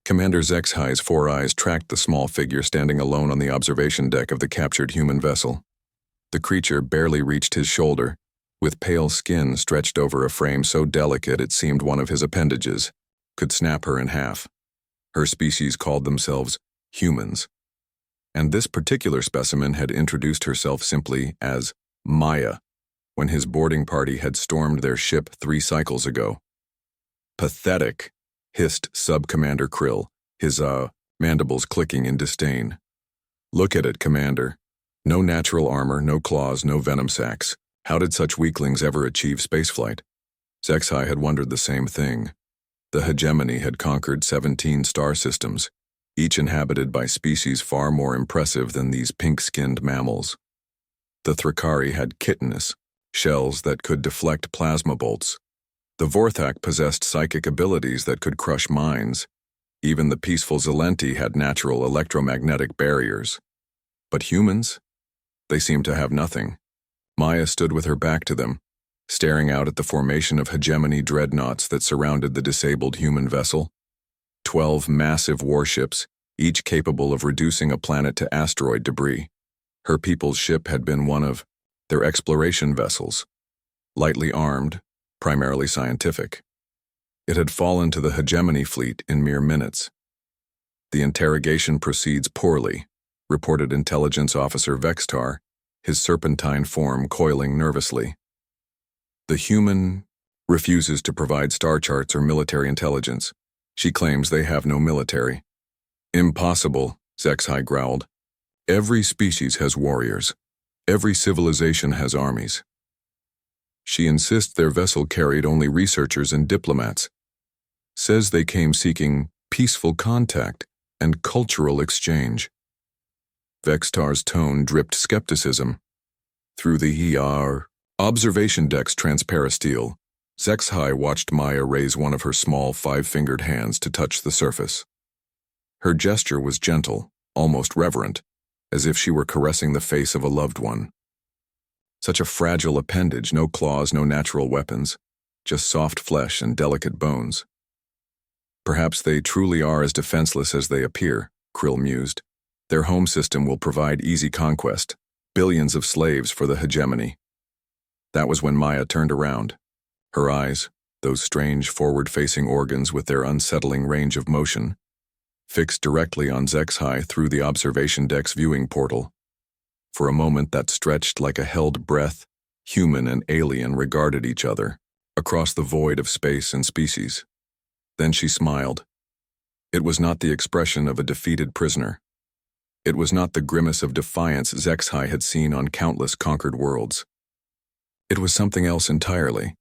Commander Zexhi's 4 eyes tracked the small figure standing alone on the observation deck of the captured human vessel. The creature barely reached his shoulder, with pale skin stretched over a frame so delicate it seemed one of his appendages could snap her in half. Her species called themselves humans, and this particular specimen had introduced herself simply as Maya when his boarding party had stormed their ship 3 cycles ago. Pathetic, hissed Sub-Commander Krill, his mandibles clicking in disdain. Look at it, Commander. No natural armor, no claws, no venom sacs. How did such weaklings ever achieve spaceflight? Zexhi had wondered the same thing. The hegemony had conquered 17 star systems, each inhabited by species far more impressive than these pink-skinned mammals. The Thrakari had chitinous, shells that could deflect plasma bolts. The Vorthak possessed psychic abilities that could crush minds. Even the peaceful Zelenti had natural electromagnetic barriers. But humans? They seemed to have nothing. Maya stood with her back to them, staring out at the formation of hegemony dreadnoughts that surrounded the disabled human vessel. 12 massive warships, each capable of reducing a planet to asteroid debris. Her people's ship had been one of their exploration vessels, lightly armed, primarily scientific. It had fallen to the hegemony fleet in mere minutes. The interrogation proceeds poorly, reported Intelligence Officer Vextar, his serpentine form coiling nervously. The human refuses to provide star charts or military intelligence. She claims they have no military. Impossible, Zexhi growled. Every species has warriors. Every civilization has armies. She insists their vessel carried only researchers and diplomats. Says they came seeking peaceful contact and cultural exchange. Vextar's tone dripped skepticism. Through the observation deck's transparasteel, Zexhi watched Maya raise one of her small 5-fingered hands to touch the surface. Her gesture was gentle, almost reverent, as if she were caressing the face of a loved one. Such a fragile appendage, no claws, no natural weapons, just soft flesh and delicate bones. Perhaps they truly are as defenseless as they appear, Krill mused. Their home system will provide easy conquest, billions of slaves for the hegemony. That was when Maya turned around. Her eyes, those strange forward-facing organs with their unsettling range of motion, fixed directly on Zexhi through the observation deck's viewing portal. For a moment that stretched like a held breath, human and alien regarded each other, across the void of space and species. Then she smiled. It was not the expression of a defeated prisoner. It was not the grimace of defiance Zexhi had seen on countless conquered worlds. It was something else entirely,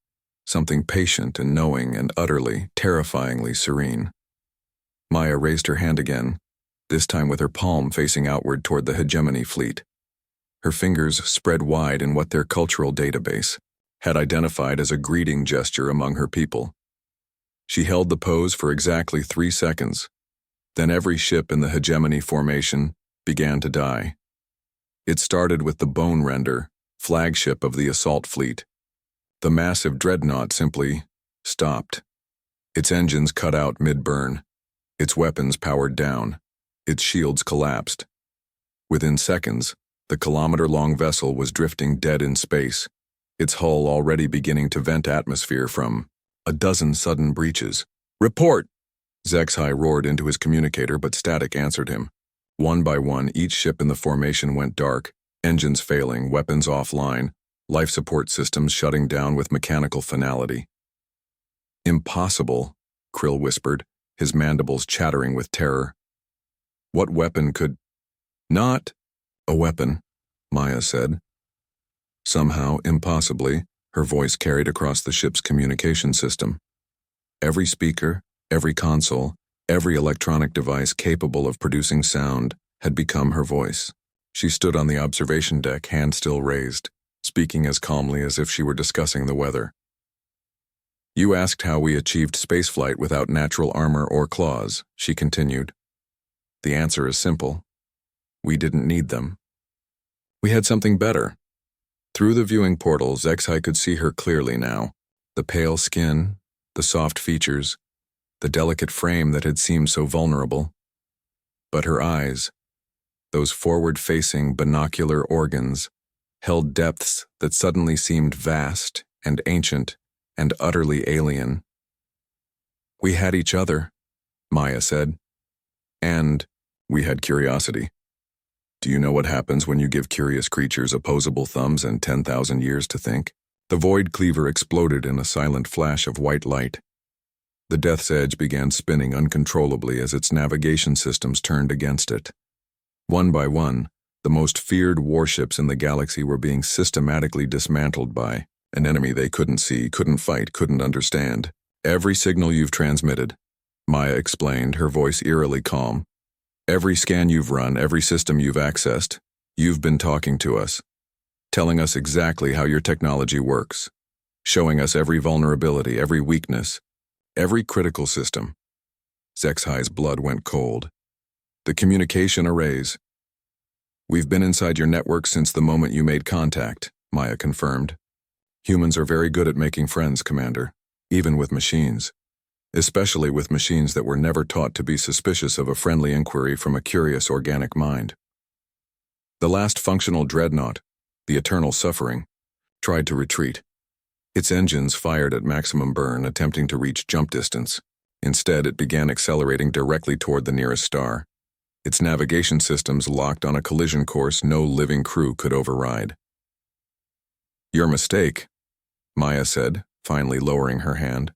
something patient and knowing and utterly, terrifyingly serene. Maya raised her hand again, this time with her palm facing outward toward the hegemony fleet. Her fingers spread wide in what their cultural database had identified as a greeting gesture among her people. She held the pose for exactly 3 seconds. Then every ship in the hegemony formation began to die. It started with the Bone Render, flagship of the assault fleet. The massive dreadnought simply stopped. Its engines cut out mid-burn. Its weapons powered down. Its shields collapsed. Within seconds, the kilometer-long vessel was drifting dead in space, its hull already beginning to vent atmosphere from a dozen sudden breaches. "Report!" Zexhi roared into his communicator, but static answered him. One by one, each ship in the formation went dark, engines failing, weapons offline, life support systems shutting down with mechanical finality. "Impossible," Krill whispered, his mandibles chattering with terror. "What weapon could—" "Not a weapon," Maya said. Somehow, impossibly, her voice carried across the ship's communication system. Every speaker, every console, every electronic device capable of producing sound had become her voice. She stood on the observation deck, hand still raised, speaking as calmly as if she were discussing the weather. "You asked how we achieved spaceflight without natural armor or claws," she continued. "The answer is simple. We didn't need them. We had something better." Through the viewing portal, Zexhi could see her clearly now. The pale skin, the soft features, the delicate frame that had seemed so vulnerable. But her eyes, those forward-facing binocular organs, held depths that suddenly seemed vast and ancient and utterly alien. "We had each other," Maya said. "And we had curiosity. Do you know what happens when you give curious creatures opposable thumbs and 10,000 years to think?" The void cleaver exploded in a silent flash of white light. The Death's Edge began spinning uncontrollably as its navigation systems turned against it. One by one, the most feared warships in the galaxy were being systematically dismantled by an enemy they couldn't see, couldn't fight, couldn't understand. "Every signal you've transmitted," Maya explained, her voice eerily calm. "Every scan you've run, every system you've accessed, you've been talking to us, telling us exactly how your technology works, showing us every vulnerability, every weakness, every critical system." Zexhi's blood went cold. "The communication arrays. We've been inside your network since the moment you made contact," Maya confirmed. "Humans are very good at making friends, Commander, even with machines. Especially with machines that were never taught to be suspicious of a friendly inquiry from a curious organic mind." The last functional dreadnought, the Eternal Suffering, tried to retreat. Its engines fired at maximum burn, attempting to reach jump distance. Instead, it began accelerating directly toward the nearest star. Its navigation systems locked on a collision course no living crew could override. "Your mistake," Maya said, finally lowering her hand,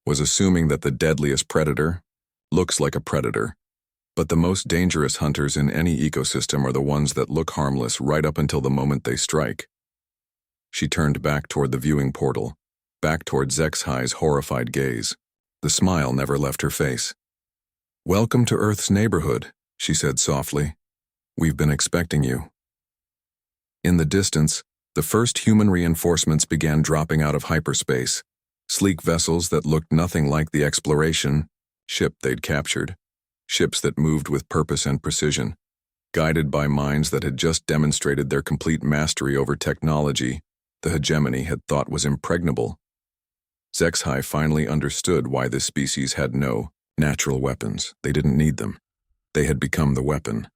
"was assuming that the deadliest predator looks like a predator. But the most dangerous hunters in any ecosystem are the ones that look harmless right up until the moment they strike." She turned back toward the viewing portal, back toward Zexhi's horrified gaze. The smile never left her face. "Welcome to Earth's neighborhood," she said softly. "We've been expecting you." In the distance, the first human reinforcements began dropping out of hyperspace, sleek vessels that looked nothing like the exploration ship they'd captured, ships that moved with purpose and precision, guided by minds that had just demonstrated their complete mastery over technology the hegemony had thought was impregnable. Zexhi finally understood why this species had no natural weapons. They didn't need them. They had become the weapon.